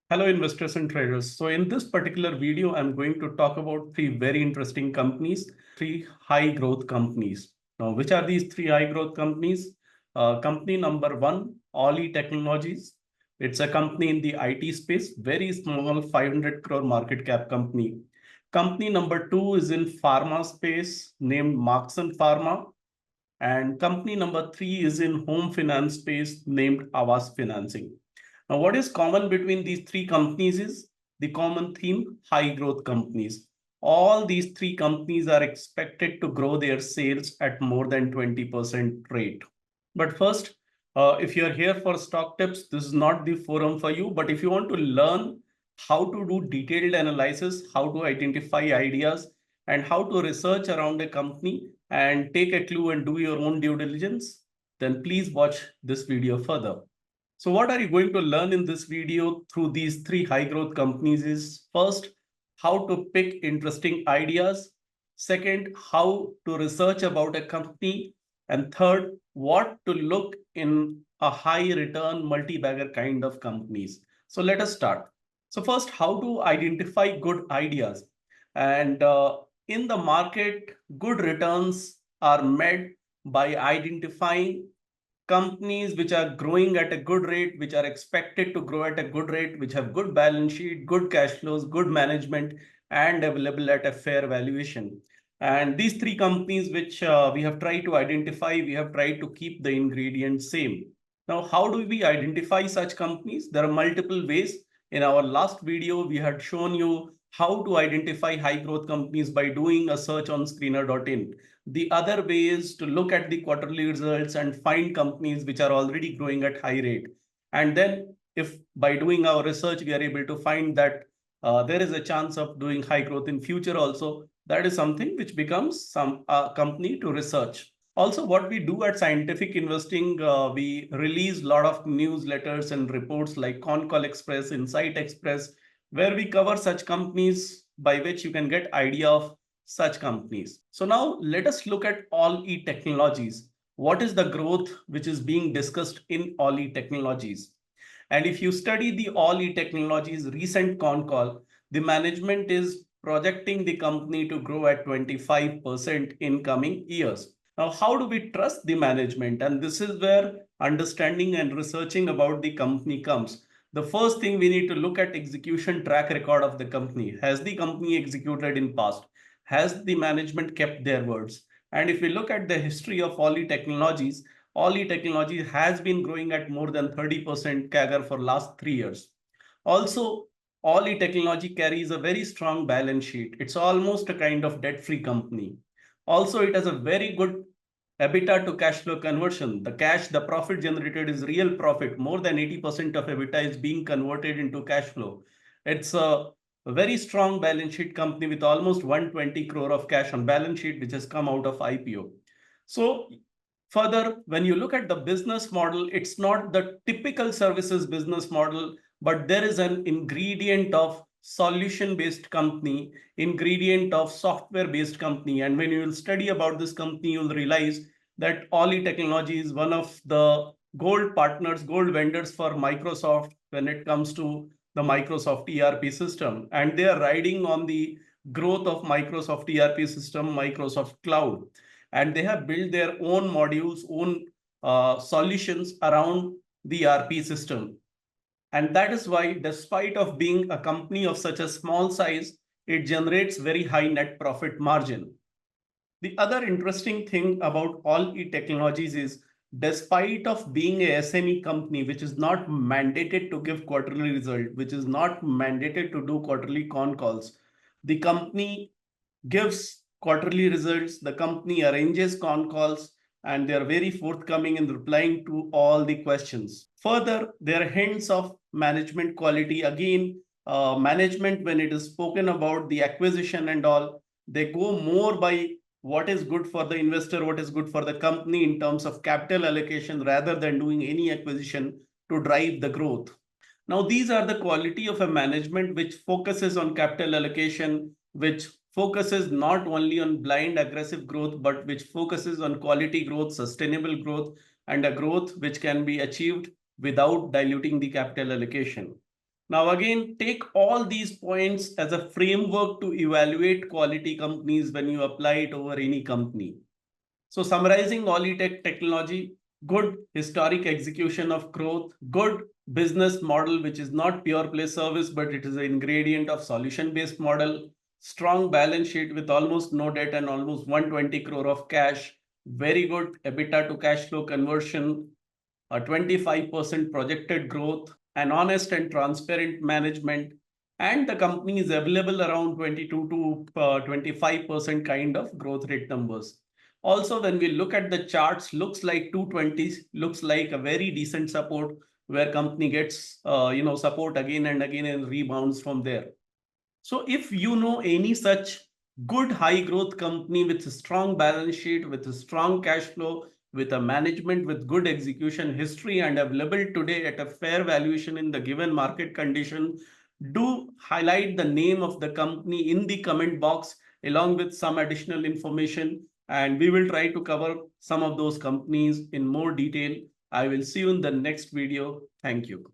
Hello, investors and traders. So in this particular video, I'm going to talk about three very interesting companies, three high growth companies. Now, which are these three high growth companies? Company number one, AllE Technologies. It's a company in the IT space, very small, 500 crore market cap company. Company number two is in pharma space, named Markson Pharma. And company number three is in home finance space, named Avas Financing. Now, what is common between these three companies is the common theme, high growth companies. All these three companies are expected to grow their sales at more than 20% rate. But first, if you're here for stock tips, this is not the forum for you. But if you want to learn how to do detailed analysis, how to identify ideas, and how to research around a company and take a clue and do your own due diligence, then please watch this video further. So what are you going to learn in this video through these three high growth companies is first, how to pick interesting ideas. Second, how to research about a company. And third, what to look in a high return multi-bagger kind of companies. So let us start. So first, how to identify good ideas. And in the market, good returns are made by identifying companies which are growing at a good rate, which are expected to grow at a good rate, which have good balance sheet, good cash flows, good management, and available at a fair valuation. And these three companies which we have tried to identify, we have tried to keep the ingredients same. Now, how do we identify such companies? There are multiple ways. In our last video, we had shown you how to identify high growth companies by doing a search on screener.in. The other way is to look at the quarterly results and find companies which are already growing at high rate. And then if by doing our research, we are able to find that there is a chance of doing high growth in future also, that is something which becomes some company to research. Also, what we do at Scientific Investing, we release a lot of newsletters and reports like ConCall Express, Insight Express, where we cover such companies by which you can get idea of such companies. So now let us look at AllE Technologies. What is the growth which is being discussed in AllE Technologies? And if you study the AllE Technologies recent con call, the management is projecting the company to grow at 25% in coming years. Now, how do we trust the management? And this is where understanding and researching about the company comes. The first thing we need to look at execution track record of the company. Has the company executed in past? Has the management kept their words? And if we look at the history of AllE Technologies, AllE Technologies has been growing at more than 30% CAGR for last 3 years. Also, AllE Technology carries a very strong balance sheet. It's almost a kind of debt-free company. Also, it has a very good EBITDA to cash flow conversion. The profit generated is real profit. More than 80% of EBITDA is being converted into cash flow. It's a very strong balance sheet company with almost 120 crore of cash on balance sheet, which has come out of IPO. So further, when you look at the business model, it's not the typical services business model, but there is an ingredient of solution-based company, ingredient of software-based company. And when you will study about this company, you'll realize that AllE Technology is one of the gold partners, gold vendors for Microsoft when it comes to the Microsoft ERP system. And they are riding on the growth of Microsoft ERP system, Microsoft Cloud. And they have built their own modules, own solutions around the ERP system. And that is why, despite of being a company of such a small size, it generates very high net profit margin. The other interesting thing about AllE Technologies is, despite of being a SME company, which is not mandated to give quarterly result, which is not mandated to do quarterly con calls, the company gives quarterly results, the company arranges con calls, and they are very forthcoming in replying to all the questions. Further, there are hints of management quality. Again, management, when it is spoken about the acquisition and all, they go more by what is good for the investor, what is good for the company in terms of capital allocation, rather than doing any acquisition to drive the growth. Now, these are the quality of a management which focuses on capital allocation, which focuses not only on blind aggressive growth, but which focuses on quality growth, sustainable growth, and a growth which can be achieved without diluting the capital allocation. Now, again, take all these points as a framework to evaluate quality companies when you apply it over any company. So summarizing AllE Technology, good historic execution of growth, good business model, which is not pure play service, but it is an ingredient of solution-based model, strong balance sheet with almost no debt and almost 120 crore of cash, very good EBITDA to cash flow conversion, a 25% projected growth, an honest and transparent management, and the company is available around 22 to 25% kind of growth rate numbers. Also, when we look at the charts, looks like 220 looks like a very decent support where company gets support again and again and rebounds from there. So if you know any such good high growth company with a strong balance sheet, with a strong cash flow, with a management with good execution history and available today at a fair valuation in the given market condition, do highlight the name of the company in the comment box along with some additional information, and we will try to cover some of those companies in more detail. I will see you in the next video. Thank you.